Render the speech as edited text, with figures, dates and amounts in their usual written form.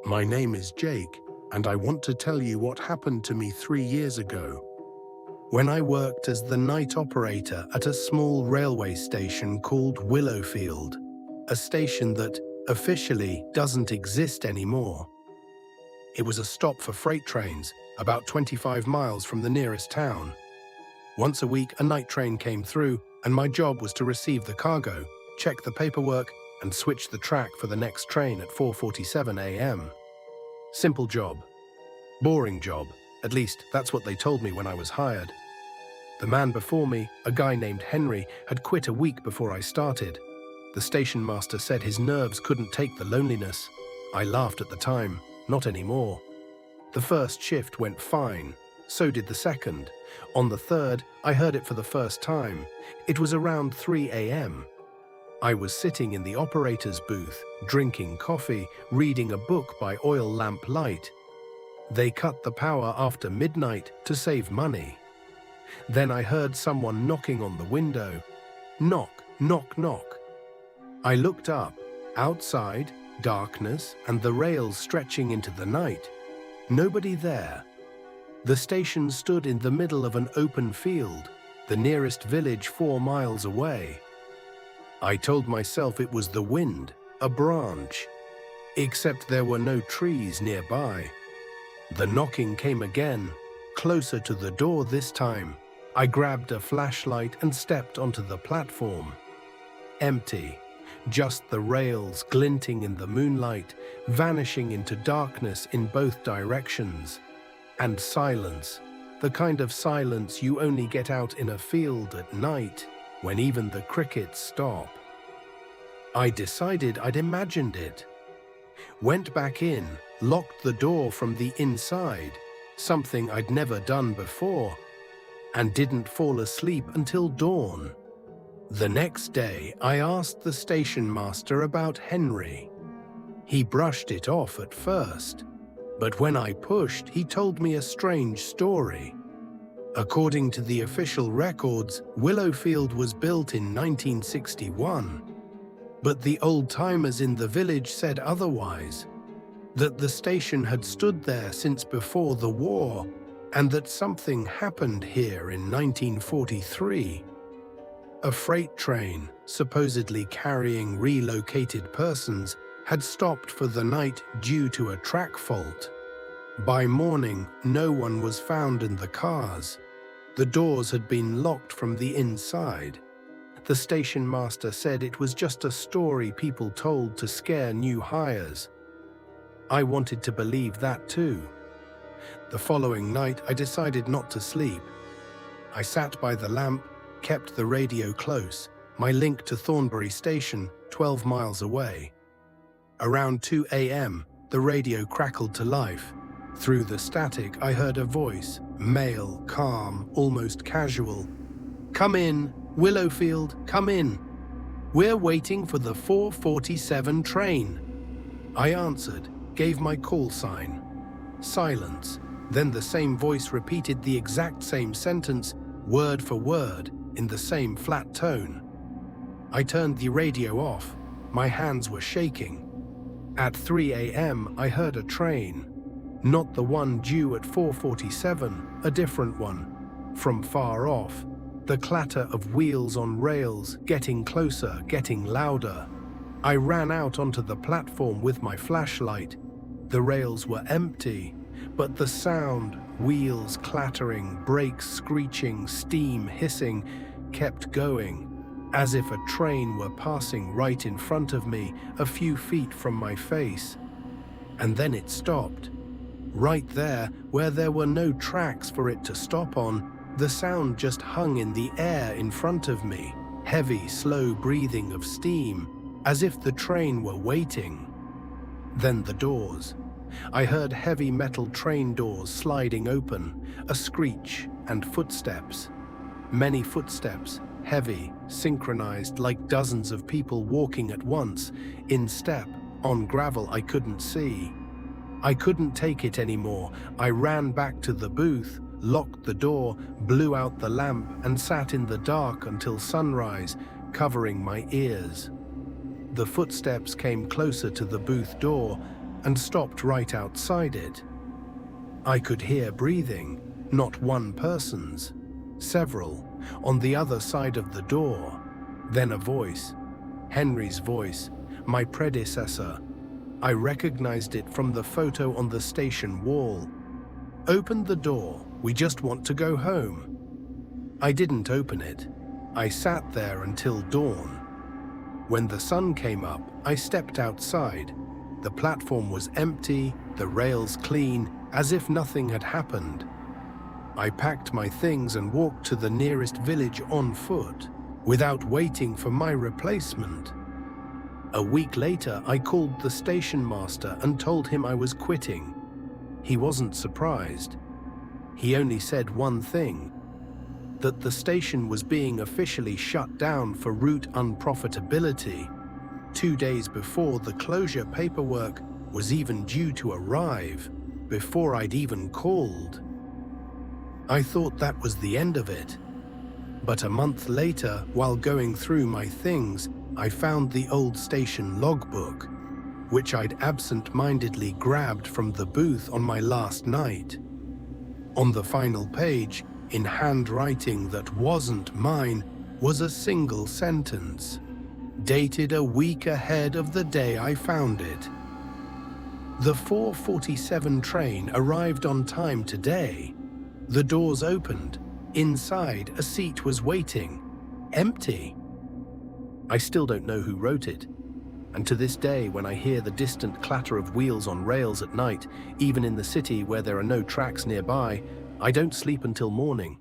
My name is Jake, and I want to tell you what happened to me 3 years ago. When I worked as the night operator at a small railway station called Willowfield, a station that officially doesn't exist anymore. It was a stop for freight trains, about 25 miles from the nearest town. Once a week, a night train came through, and my job was to receive the cargo, check the paperwork, and switch the track for the next train at 4:47 a.m. Simple job. Boring job. At least, that's what they told me when I was hired. The man before me, a guy named Henry, had quit a week before I started. The station master said his nerves couldn't take the loneliness. I laughed at the time. Not anymore. The first shift went fine. So did the second. On the third, I heard it for the first time. It was around 3 a.m. I was sitting in the operator's booth, drinking coffee, reading a book by oil lamp light. They cut the power after midnight to save money. Then I heard someone knocking on the window. Knock, knock, knock. I looked up. Outside, darkness and the rails stretching into the night. Nobody there. The station stood in the middle of an open field, the nearest village 4 miles away. I told myself it was the wind, a branch. Except there were no trees nearby. The knocking came again, closer to the door this time. I grabbed a flashlight and stepped onto the platform. Empty. Just the rails glinting in the moonlight, vanishing into darkness in both directions. And silence, the kind of silence you only get out in a field at night, when even the crickets stop. I decided I'd imagined it. Went back in, locked the door from the inside, something I'd never done before, and didn't fall asleep until dawn. The next day, I asked the station master about Henry. He brushed it off at first, but when I pushed, he told me a strange story. According to the official records, Willowfield was built in 1961, but the old-timers in the village said otherwise, that the station had stood there since before the war, and that something happened here in 1943. A freight train, supposedly carrying relocated persons, had stopped for the night due to a track fault. By morning, no one was found in the cars. The doors had been locked from the inside. The station master said it was just a story people told to scare new hires. I wanted to believe that too. The following night, I decided not to sleep. I sat by the lamp, kept the radio close, my link to Thornbury Station, 12 miles away. Around 2 a.m., the radio crackled to life. Through the static, I heard a voice, male, calm, almost casual. "Come in, Willowfield, come in. We're waiting for the 4:47 train." I answered, gave my call sign. Silence. Then the same voice repeated the exact same sentence, word for word, in the same flat tone. I turned the radio off. My hands were shaking. At 3 a.m., I heard a train. Not the one due at 4:47, a different one. From far off, the clatter of wheels on rails, getting closer, getting louder. I ran out onto the platform with my flashlight. The rails were empty, but the sound, wheels clattering, brakes screeching, steam hissing, kept going, as if a train were passing right in front of me, a few feet from my face. And then it stopped. Right there, where there were no tracks for it to stop on, the sound just hung in the air in front of me, heavy, slow breathing of steam, as if the train were waiting. Then the doors. I heard heavy metal train doors sliding open, a screech, and footsteps. Many footsteps, heavy, synchronized like dozens of people walking at once, in step, on gravel I couldn't see. I couldn't take it anymore. I ran back to the booth, locked the door, blew out the lamp, and sat in the dark until sunrise, covering my ears. The footsteps came closer to the booth door, and stopped right outside it. I could hear breathing, not one person's, several, on the other side of the door. Then a voice, Henry's voice, my predecessor. I recognized it from the photo on the station wall. Open the door, we just want to go home. I didn't open it. I sat there until dawn. When the sun came up, I stepped outside. The platform was empty, the rails clean, as if nothing had happened. I packed my things and walked to the nearest village on foot, without waiting for my replacement. A week later, I called the station master and told him I was quitting. He wasn't surprised. He only said one thing, that the station was being officially shut down for route unprofitability. 2 days before the closure paperwork was even due to arrive, before I'd even called. I thought that was the end of it. But a month later, while going through my things, I found the old station logbook, which I'd absent-mindedly grabbed from the booth on my last night. On the final page, in handwriting that wasn't mine, was a single sentence, dated a week ahead of the day I found it. The 4:47 train arrived on time today. The doors opened. Inside, a seat was waiting, empty. I still don't know who wrote it. And to this day, when I hear the distant clatter of wheels on rails at night, even in the city where there are no tracks nearby, I don't sleep until morning.